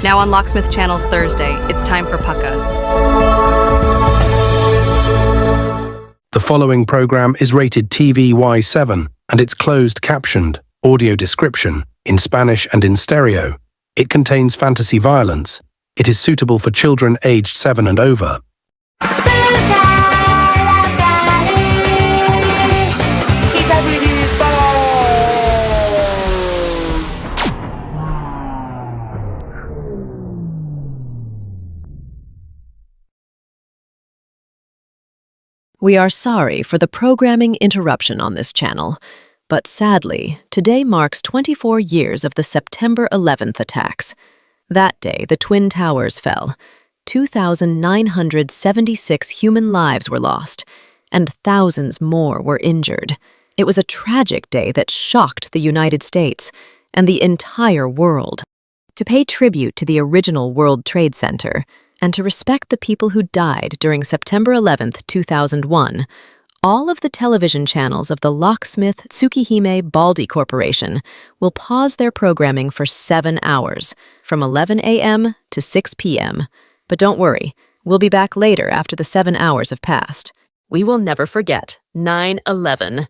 Now on Locksmith Channel's Thursday, it's time for Pucka. The following program is rated TVY7 and it's closed captioned, audio description, in Spanish and in stereo. It contains fantasy violence. It is suitable for children aged 7 and over. We are sorry for the programming interruption on this channel, but sadly, today marks 24 years of the September 11th attacks. That day, the Twin Towers fell. 2,976 human lives were lost, and thousands more were injured. It was a tragic day that shocked the United States and the entire world. To pay tribute to the original World Trade Center, and to respect the people who died during September 11th, 2001, all of the television channels of the Locksmith Tsukihime Baldi Corporation will pause their programming for 7 hours, from 11 a.m. to 6 p.m. But don't worry, we'll be back later after the 7 hours have passed. We will never forget 9/11.